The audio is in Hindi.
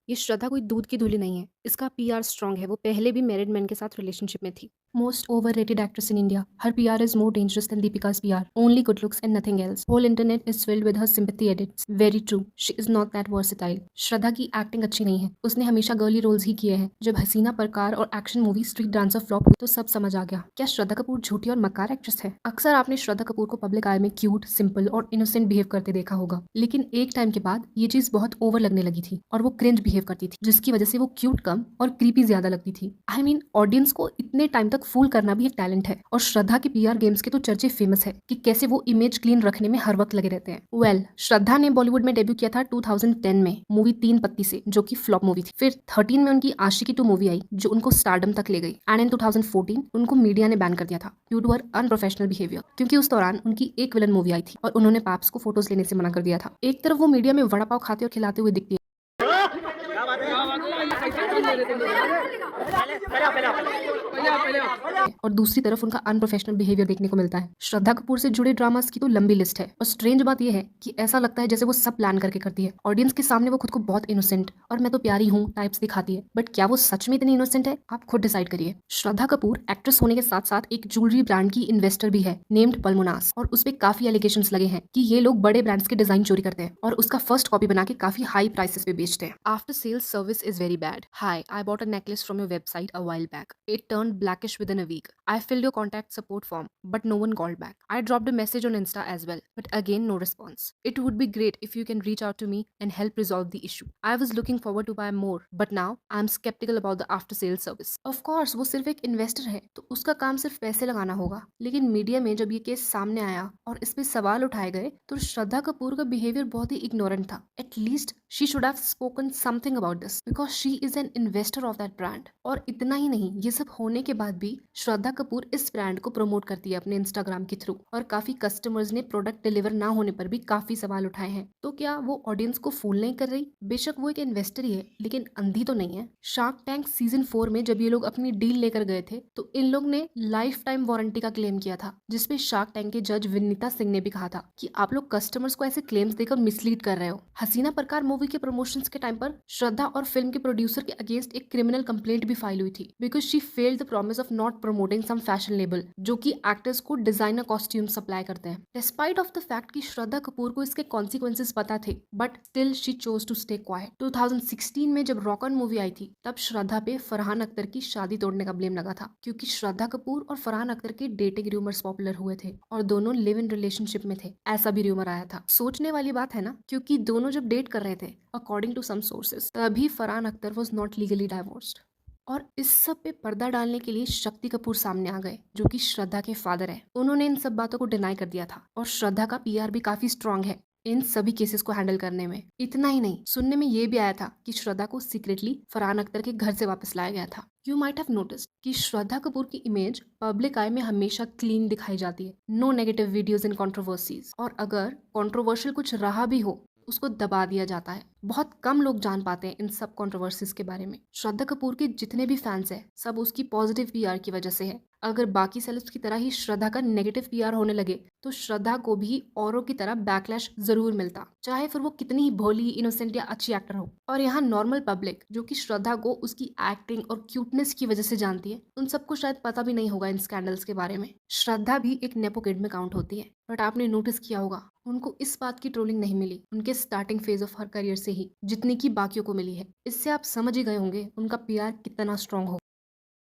ये श्रद्धा कोई दूध की धुली नहीं है। इसका पीआर स्ट्रांग है। वो पहले भी मैरिड मैन के साथ रिलेशनशिप में थी। Most overrated actress in India. Her PR is more dangerous than Deepika's PR. Only good looks and nothing else. Whole internet is filled with her sympathy edits. Very true. She is not that versatile. श्रद्धा की एक्टिंग अच्छी नहीं है। उसने हमेशा गर्ली रोल्स ही किए हैं। जब हसीना परकार और action movie street dancer flop हुई तो सब समझ आ गया। क्या श्रद्धा कपूर झूठी और मक्कार एक्ट्रेस है? अक्सर आपने श्रद्धा कपूर को पब्लिक आई में क्यूट, सिंपल और इनोसेंट बिहेव करते देखा होगा, लेकिन एक टाइम के बाद ये चीज बहुत ओवर लगने लगी थी और वो क्रिंज बिहेव करती थी, जिसकी वजह से वो क्यूट कम और क्रीपी ज्यादा लगती थी। आई मीन ऑडियंस को इतने टाइम तक फूल करना भी एक टैलेंट है और श्रद्धा के पीआर गेम्स के तो चर्चे फेमस है कि कैसे वो इमेज क्लीन रखने में हर वक्त लगे रहते हैं। वेल, श्रद्धा ने बॉलीवुड में डेब्यू किया था 2010 में मूवी तीन पत्ती से, जो कि फ्लॉप मूवी थी। फिर 13 में उनकी आशिकी 2 मूवी आई जो उनको स्टारडम तक ले गई, एंड इन 2014 उनको मीडिया ने बैन कर दिया था due to her unprofessional behaviour, क्योंकि उस दौरान उनकी एक विलन मूवी आई थी और उन्होंने पाप्स को फोटोज लेने से मना कर दिया था। एक तरफ वो मीडिया में वड़ा पाव खाते और खिलाते हुए दिखती है और दूसरी तरफ उनका अनप्रोफेशनल बिहेवियर देखने को मिलता है। श्रद्धा कपूर से जुड़े ड्रामास की तो लंबी लिस्ट है और स्ट्रेंज बात यह है कि ऐसा लगता है जैसे वो सब प्लान करके करती है। ऑडियंस के सामने वो खुद को बहुत इनोसेंट और मैं तो प्यारी हूँ टाइप्स दिखाती है, बट क्या वो सच में इतनी इनोसेंट है? आप खुद डिसाइड करिए। श्रद्धा कपूर एक्ट्रेस होने के साथ साथ एक ज्वेलरी ब्रांड की इन्वेस्टर भी है नेम्ड पल्मोनास, और उस पर काफी एलिगेशंस लगे हैं कि ये लोग बड़े ब्रांड्स के डिजाइन चोरी करते हैं और उसका फर्स्ट कॉपी बना के काफी हाई प्राइसेस पे बेचते हैं। After sales service is very bad. Hi, I bought a necklace from your website a while back. It turned blackish within a week. I filled your contact support form, but no one called back. I dropped a message on Insta as well, but again no response. It would be great if you can reach out to me and help resolve the issue. I was looking forward to buy more, but now I'm skeptical about the after sales service. Of course, वो सिर्फ एक इन्वेस्टर है तो उसका काम सिर्फ पैसे लगाना होगा, लेकिन मीडिया में जब ये केस सामने आया और इस पे सवाल उठाए गए तो श्रद्धा कपूर का बिहेवियर बहुत ही इग्नोरेंट था। At least she should have spoken something about this because she is an investor of that brand. और इतना ही नहीं, ये सब होने के बाद भी श्रद्धा कपूर इस ब्रांड को प्रमोट करती है अपने इंस्टाग्राम के थ्रू, और काफी कस्टमर्स ने प्रोडक्ट डिलीवर ना होने पर भी काफी सवाल उठाए हैं। तो क्या वो ऑडियंस को फूल नहीं कर रही? बेशक वो एक इन्वेस्टर ही है, लेकिन अंधी तो नहीं है। शार्क टैंक सीजन 4 में जब ये लोग अपनी डील लेकर गए थे तो इन लोग ने लाइफ टाइम वारंटी का क्लेम किया था, जिसपे शार्क टैंक के जज विनीता सिंह ने भी कहा था कि आप लोग कस्टमर्स को ऐसे क्लेम्स देकर मिसलीड कर रहे हो। हसीना परकार मूवी के प्रमोशंस के टाइम पर श्रद्धा और फिल्म के प्रोड्यूसर के अगेंस्ट एक क्रिमिनल कंप्लेंट भी फाइल हुई थी because she failed the promise of not promoting some fashion label जो कि एक्टर्स को डिजाइनर कॉस्ट्यूम सप्लाई करते हैं। डिस्पाइट ऑफ द फैक्ट कि श्रद्धा कपूर को इसके कॉन्सिक्वेंसेस पता थे, but still she chose to stay quiet. 2016 में जब रॉक ऑन मूवी आई थी तब श्रद्धा पे फरहान अख्तर की शादी तोड़ने का ब्लेम लगा था, क्योंकि श्रद्धा कपूर और फरहान अख्तर के डेटिंग रूमर्स पॉपुलर हुए थे और दोनों लिव इन रिलेशनशिप में थे, ऐसा भी रूमर आया था। सोचने वाली बात है ना, क्योंकि दोनों जब डेट कर रहे थे अकॉर्डिंग टू सम सोर्सेस तभी Farhan Akhtar was not legally divorced. और इस सब पे पर्दा डालने के लिए शक्ति कपूर सामने आ गए जो कि श्रद्धा के फादर है। उन्होंने इन सब बातों को डिनाई कर दिया था और श्रद्धा का पीआर भी काफी स्ट्रांग है इन सभी केसेस को हैंडल करने में। इतना ही नहीं, सुनने में ये भी आया था कि श्रद्धा को सीक्रेटली फरहान अख्तर के घर से वापस लाया गया था। यू माइट हैव नोटिस्ड कि श्रद्धा कपूर की इमेज पब्लिक आई में हमेशा क्लीन दिखाई जाती है, no negative videos in controversies, और अगर कंट्रोवर्शियल कुछ रहा भी हो उसको दबा दिया जाता है। बहुत कम लोग जान पाते हैं इन सब कंट्रोवर्सीज के बारे में। श्रद्धा कपूर के जितने भी फैंस हैं सब उसकी पॉजिटिव पीआर की वजह से है। अगर बाकी सेलेब्स की तरह ही श्रद्धा का नेगेटिव पीआर होने लगे तो श्रद्धा को भी औरों की तरह बैकलैश जरूर मिलता, चाहे फिर वो कितनी ही भोली, इनोसेंट या अच्छी एक्टर हो। और यहाँ नॉर्मल पब्लिक जो कि श्रद्धा को उसकी एक्टिंग और क्यूटनेस की वजह से जानती है, उन सबको शायद पता भी नहीं होगा इन स्कैंडल्स के बारे में। श्रद्धा भी एक नेपो किड में काउंट होती है, बट आपने नोटिस किया होगा उनको इस बात की ट्रोलिंग नहीं मिली उनके starting phase of her career से ही, जितनी की बाकियों को मिली है। इससे आप समझ ही गए होंगे उनका पीआर कितना स्ट्रांग हो।